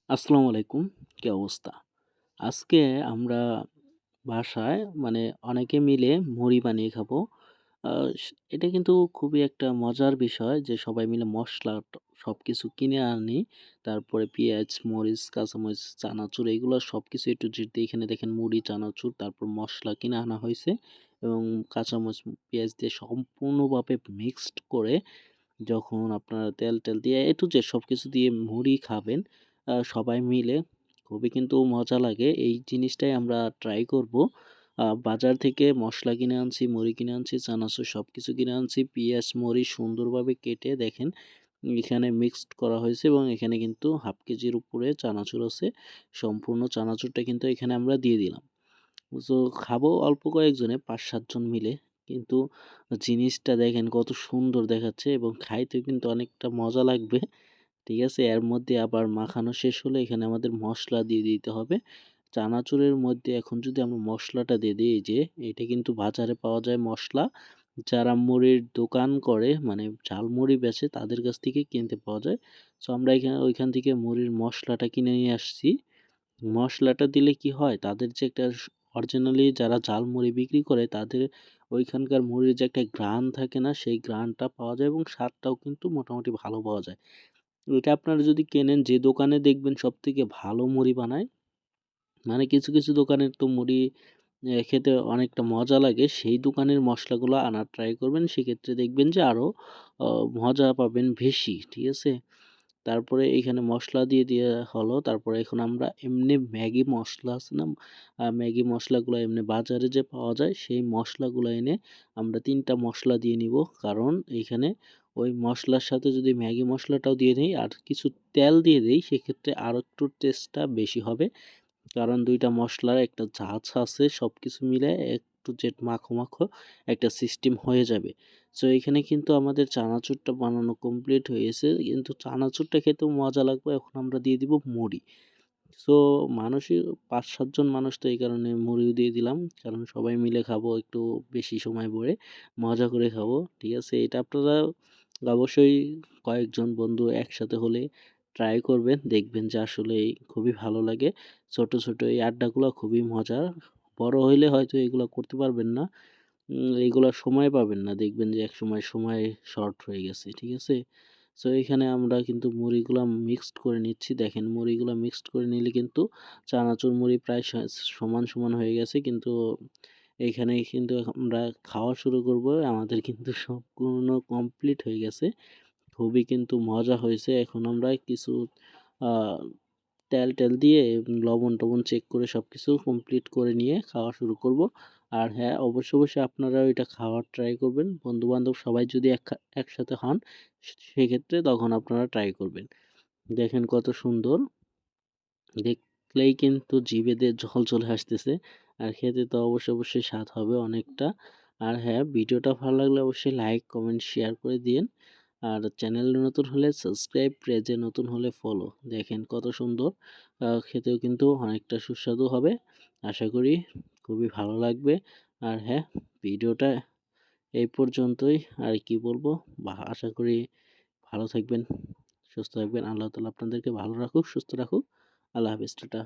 আসসালামু আলাইকুম, কি অবস্থা? আজকে আমরা বাসায় অনেকে মিলে মুড়ি বানিয়ে খাবো। আ এটা কিন্তু খুবই একটা মজার বিষয় যে সবাই মিলে মসলা সবকিছু কিনে আনি। তারপরে পেঁয়াজ, মরিচ, কাঁচামরিচ, চানাচুর এগুলো সবকিছু A to Z দিয়ে এখানে দেখেন মুড়ি, চানাচুর তারপর মসলা কিনে আনা হইছে এবং কাঁচামরিচ, পেঁয়াজ দিয়ে সম্পূর্ণভাবে মিক্সড করে যখন আপনারা তেল-টেল দিয়ে A to Z সবকিছু দিয়ে মুড়ি খাবেন সবাই মিলে খুবই কিন্তু মজা লাগে। এই জিনিসটাই আমরা ট্রাই করব। বাজার থেকে মসলা কিনে আনছি, মুড়ি কিনে আনছি, চানাচুর সবকিছু কিনে আনছি। পিঁয়াজ, মরিচ সুন্দরভাবে কেটে দেখেন এখানে মিক্সড করা হয়েছে এবং এখানে কিন্তু 1/2 কেজির উপরে চানাচুর আছে। সম্পূর্ণ চানাচুরটা কিন্তু এখানে আমরা দিয়ে দিলাম। সো খাবো অল্প কয়েকজনে ৫-৭ জন মিলে। কিন্তু জিনিসটা দেখেন কত সুন্দর দেখাচ্ছে এবং খাইতেও কিন্তু অনেকটা মজা লাগবে। ঠিক আছে? এর মধ্যে আবার মাখানো শেষ হলে এখানে আমাদের মসলা দিয়ে দিতে হবে। চানাচুরের মধ্যে এখন যদি আমরা মসলাটা দিয়ে দিই, এই যে এটা কিন্তু বাজারে পাওয়া যায় মসলা। যারা মুড়ির দোকান করে ঝালমুড়ি বেচে তাদের কাছ থেকে কিনতে পাওয়া যায়। সো আমরা ওইখান থেকে মুড়ির মসলাটা কিনে নিয়ে আসছি। মসলাটা দিলে কি হয়? তাদের যে একটা অরিজিনালি যারা ঝালমুড়ি বিক্রি করে তাদের ওইখানকার মুড়ির যে একটা ঘ্রাণ থাকে না? সেই ঘ্রাণটা পাওয়া যায় এবং স্বাদটাও কিন্তু মোটামুটি ভালো পাওয়া যায়। এটা আপনারা যদি কেনেন যে দোকানে দেখবেন সবথেকে ভালো মুড়ি বানায়, কিছু দোকানের তো মুড়ি খেতে অনেকটা মজা লাগে। সেই দোকানের মসলাগুলো আনার ট্রাই করবেন। সেক্ষেত্রে দেখবেন যে আরো অ মজা পাবেন বেশি। ঠিক আছে? তারপরে এইখানে মসলা দিয়ে দেয়া হলো। তারপরে এখন আমরা এমনি ম্যাগি মসলা আছে না? ম্যাগি মসলাগুলো এমনি বাজারে যে পাওয়া যায় সেই মসলাগুলো এনে আমরা ৩ টা মসলা দিয়ে নিবো। কারণ এইখানে ওই মসলার সাথে যদি ম্যাগি মসলাটাও দিয়ে নেই আর কিছু তেল দিয়ে দেই সেক্ষেত্রে আরেকটু টেস্টটা বেশি হবে। কারণ ২ টা মসলার একটা ঝাঁঝ আছে সবকিছু মিলায়ে A to Z মাখো একটা সিস্টেম হয়ে যাবে। সো এখানে কিন্তু আমাদের চানাচুরটা বানানো কমপ্লিট হয়ে গেছে। কিন্তু চানাচুরটা খেতেও মজা লাগবে। এখন আমরা দিয়ে দিব মুড়ি। সো মানুষই ৫-৭ জন মানুষ তো এই কারণে মুড়িও দিয়ে দিলাম। কারণ সবাই মিলে খাবো একটু বেশি সময় ভরে মজা করে খাবো। ঠিক আছে? এটা আপনারা অবশ্যই কয়েকজন বন্ধু একসাথে হলে ট্রাই করবেন। দেখবেন যে আসলেই খুবই ভালো লাগে। ছোট এই আড্ডাগুলা খুবই মজার। বড় হইলে হয়তো এগুলা করতে পারবেন না। এইগুলা সময় পাবেন না। দেখবেন যে একসময় সময় শর্ট হয়ে গেছে। ঠিক আছে? সো এখানে আমরা কিন্তু মুড়িগুলা মিক্সড করে নিচ্ছি। দেখেন মুড়িগুলা মিক্সড করে নিলে কিন্তু চানাচুর মুড়ি প্রায় সমান হয়ে গেছে। কিন্তু এইখানেই কিন্তু আমরা খাওয়া শুরু করব। আমাদের কিন্তু সম্পূর্ণ কমপ্লিট হয়ে গেছে। খুবই কিন্তু মজা হয়েছে। এখন আমরা কিছু আ তেল-টেল দিয়ে লবণ-টবণ চেক করে সবকিছু কমপ্লিট করে নিয়ে খাওয়া শুরু করব। আর হ্যাঁ, অবশ্যই আপনারাও এটা খাওয়ার ট্রাই করবেন। বন্ধু-বান্ধব সবাই যদি একসাথে হন সেক্ষেত্রে তখন আপনারা ট্রাই করবেন। দেখেন কত সুন্দর। দেখলেই কিন্তু জিভে দিয়ে জল চলে আসতেছে। আর খেতে তো অবশ্যই স্বাদ হবে অনেকটা। আর হ্যাঁ, ভিডিওটা ভালো লাগলে অবশ্যই লাইক, কমেন্ট, শেয়ার করে দিয়েন। আর চ্যানেলে নতুন হলে সাবস্ক্রাইব, পেজে নতুন হলে ফলো। দেখেন কত সুন্দর। খেতেও কিন্তু অনেকটা সুস্বাদু হবে। আশা করি খুবই ভালো লাগবে। আর হ্যাঁ, ভিডিওটা এই পর্যন্তই। আর কি বলবো? আশা করি ভালো থাকবেন, সুস্থ থাকবেন। আল্লাহ তাআলা আপনাদেরকে ভালো রাখুক, সুস্থ রাখুক। আল্লাহ হাফেজ। টাটা।